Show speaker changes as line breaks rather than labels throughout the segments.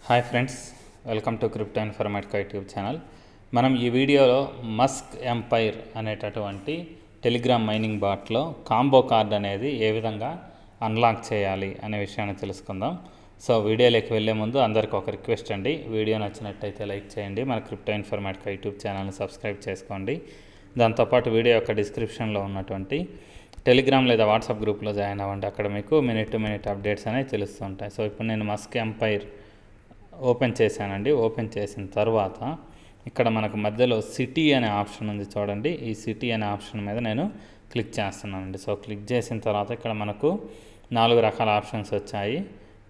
Hi friends, welcome to crypto Informatica YouTube channel. మనం ఈ వీడియోలో మస్క్ ఎంపైర్ అనేటటువంటి టెలిగ్రామ్ మైనింగ్ బాట్లో కాంబో కార్డ్ అనేది ఏ విధంగా అన్లాక్ చేయాలి అనే విషయాన్ని తెలుసుకుందాం. సో వీడియోలోకి వెళ్ళే ముందు అందరికీ ఒక రిక్వెస్ట్ అండి, వీడియో నచ్చినట్టయితే లైక్ చేయండి, మన క్రిప్టో ఇన్ఫర్మేటికా యూట్యూబ్ ఛానల్ని సబ్స్క్రైబ్ చేసుకోండి. దాంతోపాటు వీడియో యొక్క డిస్క్రిప్షన్లో ఉన్నటువంటి టెలిగ్రామ్ లేదా వాట్సాప్ గ్రూప్లో జాయిన్ అవ్వండి. అక్కడ మీకు మినిట్ టు మినిట్ అప్డేట్స్ అనేవి తెలుస్తుంటాయి. సో ఇప్పుడు నేను మస్క్ ఎంపైర్ ఓపెన్ చేశానండి. ఓపెన్ చేసిన తర్వాత ఇక్కడ మనకు మధ్యలో సిటీ అనే ఆప్షన్ ఉంది చూడండి. ఈ సిటీ అనే ఆప్షన్ మీద నేను క్లిక్ చేస్తున్నానండి. సో క్లిక్ చేసిన తర్వాత ఇక్కడ మనకు 4 రకాల ఆప్షన్స్ వచ్చాయి.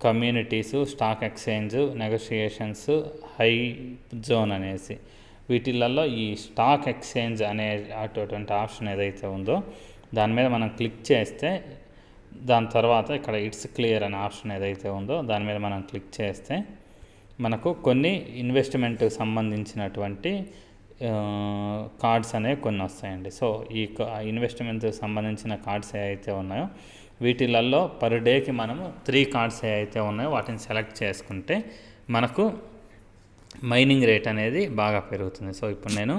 Communities, stock exchange, negotiations, high zone అనేసి. వీటిలలో ఈ స్టాక్ ఎక్స్చేంజ్ అనే అటువంటి ఆప్షన్ ఏదైతే ఉందో దాని మీద మనం క్లిక్ చేస్తే, దాని తర్వాత ఇక్కడ ఇట్స్ క్లియర్ అనే ఆప్షన్ ఏదైతే ఉందో దాని మీద మనం క్లిక్ చేస్తే మనకు కొన్ని ఇన్వెస్ట్మెంట్ సంబంధించినటువంటి కార్డ్స్ అనేవి కొన్ని వస్తాయండి. సో ఈ ఇన్వెస్ట్మెంట్ సంబంధించిన కార్డ్స్ ఏవైతే ఉన్నాయో వీటిలలో పర్ డేకి మనము 3 కార్డ్స్ ఏవైతే ఉన్నాయో వాటిని సెలెక్ట్ చేసుకుంటే మనకు మైనింగ్ రేట్ అనేది బాగా పెరుగుతుంది. సో ఇప్పుడు నేను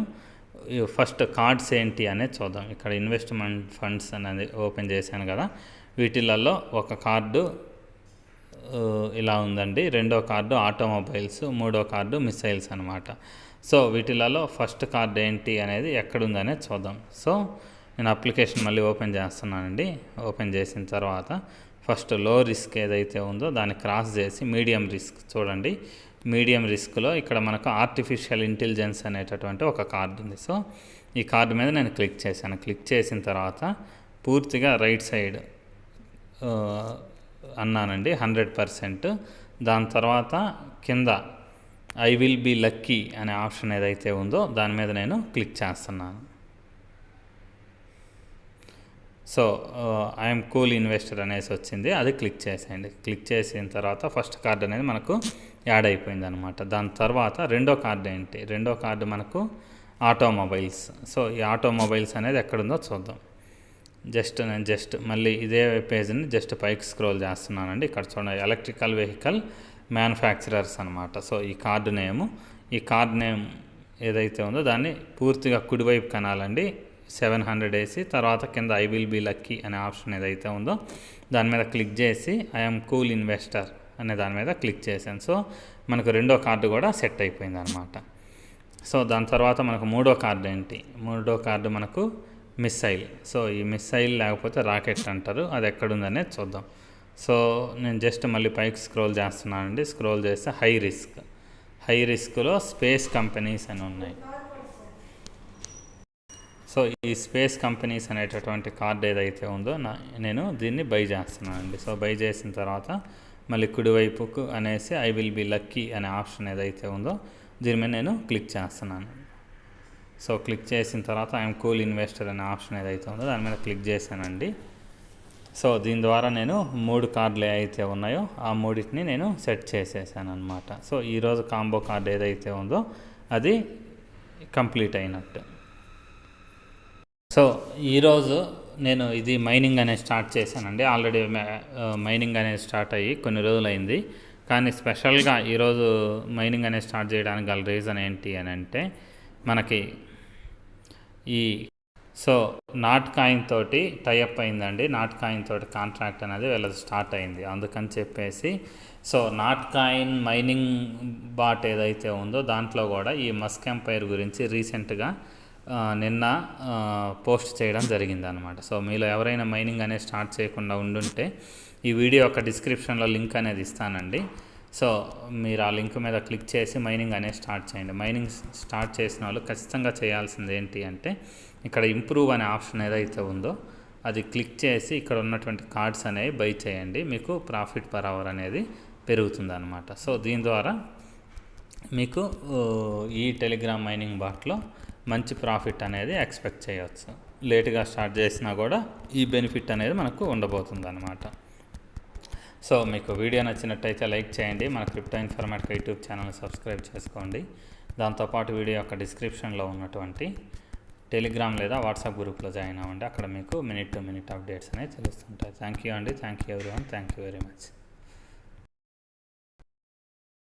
ఫస్ట్ కార్డ్స్ ఏంటి అనేది చూద్దాం. ఇక్కడ ఇన్వెస్ట్మెంట్ ఫండ్స్ అనేది ఓపెన్ చేశాను కదా, వీటిలలో ఒక కార్డు ఇలా ఉందండి, రెండో కార్డు ఆటోమొబైల్స్, మూడో కార్డు మిసైల్స్ అనమాట. సో వీటిలలో ఫస్ట్ కార్డు ఏంటి అనేది ఎక్కడుందనేది చూద్దాం. సో నేను అప్లికేషన్ మళ్ళీ ఓపెన్ చేస్తున్నానండి. ఓపెన్ చేసిన తర్వాత ఫస్ట్ లో రిస్క్ ఏదైతే ఉందో దాన్ని క్రాస్ చేసి మీడియం రిస్క్ చూడండి. మీడియం రిస్క్లో ఇక్కడ మనకు ఆర్టిఫిషియల్ ఇంటెలిజెన్స్ అనేటటువంటి ఒక కార్డు ఉంది. సో ఈ కార్డు మీద నేను క్లిక్ చేశాను. క్లిక్ చేసిన తర్వాత పూర్తిగా రైట్ సైడ్ అన్నానండి 100%. దాని తర్వాత కింద ఐ విల్ బీ లక్కీ అనే ఆప్షన్ ఏదైతే ఉందో దాని మీద నేను క్లిక్ చేస్తున్నాను. సో ఐఎమ్ కూల్ ఇన్వెస్టర్ అనేసి వచ్చింది, అది క్లిక్ చేసేయండి. క్లిక్ చేసిన తర్వాత ఫస్ట్ కార్డు అనేది మనకు యాడ్ అయిపోయింది అనమాట. దాని తర్వాత రెండో కార్డు ఏంటి, రెండో కార్డు మనకు ఆటోమొబైల్స్. సో ఈ ఆటోమొబైల్స్ అనేది ఎక్కడుందో చూద్దాం. నేను మళ్ళీ ఇదే పేజ్ని పైకి స్క్రోల్ చేస్తున్నానండి. ఇక్కడ చూడండి, ఎలక్ట్రికల్ వెహికల్ మ్యానుఫ్యాక్చరర్స్ అనమాట. సో ఈ కార్డు నేమ్ ఏదైతే ఉందో దాన్ని పూర్తిగా కుడివైపు కనాలండి. 700 వేసి తర్వాత కింద ఐ విల్ బీ లక్కీ అనే ఆప్షన్ ఏదైతే ఉందో దాని మీద క్లిక్ చేసి ఐఎమ్ కూల్ ఇన్వెస్టర్ అనే దాని మీద క్లిక్ చేశాను. సో మనకు రెండో కార్డు కూడా సెట్ అయిపోయింది అనమాట. సో దాని తర్వాత మనకు మూడో కార్డు ఏంటి, మూడో కార్డు మనకు మిస్సైల్. సో ఈ మిస్సైల్ లేకపోతే రాకెట్ అంటారు, అది ఎక్కడుందనేది చూద్దాం. సో నేను మళ్ళీ పైకి స్క్రోల్ చేస్తున్నానండి. స్క్రోల్ చేస్తే హై రిస్క్లో స్పేస్ కంపెనీస్ అని ఉన్నాయి. సో ఈ స్పేస్ కంపెనీస్ అనేటటువంటి కార్డు ఏదైతే ఉందో నేను దీన్ని బై చేస్తున్నానండి. సో బై చేసిన తర్వాత మళ్ళీ కుడివైపుకు అనేసి ఐ విల్ బీ లక్కీ అనే ఆప్షన్ ఏదైతే ఉందో దీని మీద నేను క్లిక్ చేస్తున్నాను. సో క్లిక్ చేసిన తర్వాత ఐఎమ్ కూల్ ఇన్వెస్టర్ అనే ఆప్షన్ ఏదైతే ఉందో దాని మీద క్లిక్ చేశానండి. సో దీని ద్వారా నేను 3 కార్డులు ఏవైతే ఉన్నాయో ఆ 3టిని నేను సెట్ చేసేసాను అనమాట. సో ఈరోజు కాంబో కార్డు ఏదైతే ఉందో అది కంప్లీట్ అయినట్టు. సో ఈరోజు నేను ఇది మైనింగ్ అనేది స్టార్ట్ చేశానండి. ఆల్రెడీ మైనింగ్ అనేది స్టార్ట్ అయ్యి కొన్ని రోజులైంది, కానీ స్పెషల్గా ఈరోజు మైనింగ్ అనేది స్టార్ట్ చేయడానికి గల రీజన్ ఏంటి అని అంటే మనకి సో నాట్ కాయిన్ తోటి టైఅప్ అయిందండి. నాట్ కాయిన్ తోటి కాంట్రాక్ట్ అనేది వీళ్ళది స్టార్ట్ అయింది. అందుకని చెప్పేసి so Notcoin mining bot ఏదైతే ఉందో దాంట్లో కూడా ఈ మస్క్ ఎంపైర్ గురించి రీసెంట్గా నిన్న పోస్ట్ చేయడం జరిగింది అనమాట. సో మీలో ఎవరైనా మైనింగ్ అనేది స్టార్ట్ చేయకుండా ఉండుంటే ఈ వీడియో యొక్క డిస్క్రిప్షన్లో లింక్ అనేది ఇస్తానండి. సో మీరు ఆ లింక్ మీద క్లిక్ చేసి మైనింగ్ అనేది స్టార్ట్ చేయండి. మైనింగ్ స్టార్ట్ చేసిన వాళ్ళు ఖచ్చితంగా చేయాల్సింది ఏంటి అంటే ఇక్కడ ఇంప్రూవ్ అనే ఆప్షన్ ఏదైతే ఉందో అది క్లిక్ చేసి ఇక్కడ ఉన్నటువంటి కార్డ్స్ అనేవి బై చేయండి. మీకు ప్రాఫిట్ పర్ అవర్ అనేది పెరుగుతుంది అనమాట. సో దీని ద్వారా మీకు ఈ టెలిగ్రామ్ మైనింగ్ బాట్లో మంచి ప్రాఫిట్ అనేది ఎక్స్పెక్ట్ చేయవచ్చు. లేట్గా స్టార్ట్ చేసినా కూడా ఈ బెనిఫిట్ అనేది మనకు ఉండబోతుంది అనమాట. సో మీకు వీడియో నచ్చినట్టయితే లైక్ చేయండి, మన క్రిప్టో ఇన్ఫర్మేటికా యూట్యూబ్ ఛానల్ని సబ్స్క్రైబ్ చేసుకోండి. దాంతోపాటు వీడియో యొక్క డిస్క్రిప్షన్లో ఉన్నటువంటి టెలిగ్రామ్ లేదా వాట్సాప్ గ్రూప్లో జాయిన్ అవ్వండి. అక్కడ మీకు మినిట్ టు మినిట్ అప్డేట్స్ అనేవి తెలుస్తుంటాయి. థ్యాంక్ యూ అండి. Thank you everyone. Thank you very much.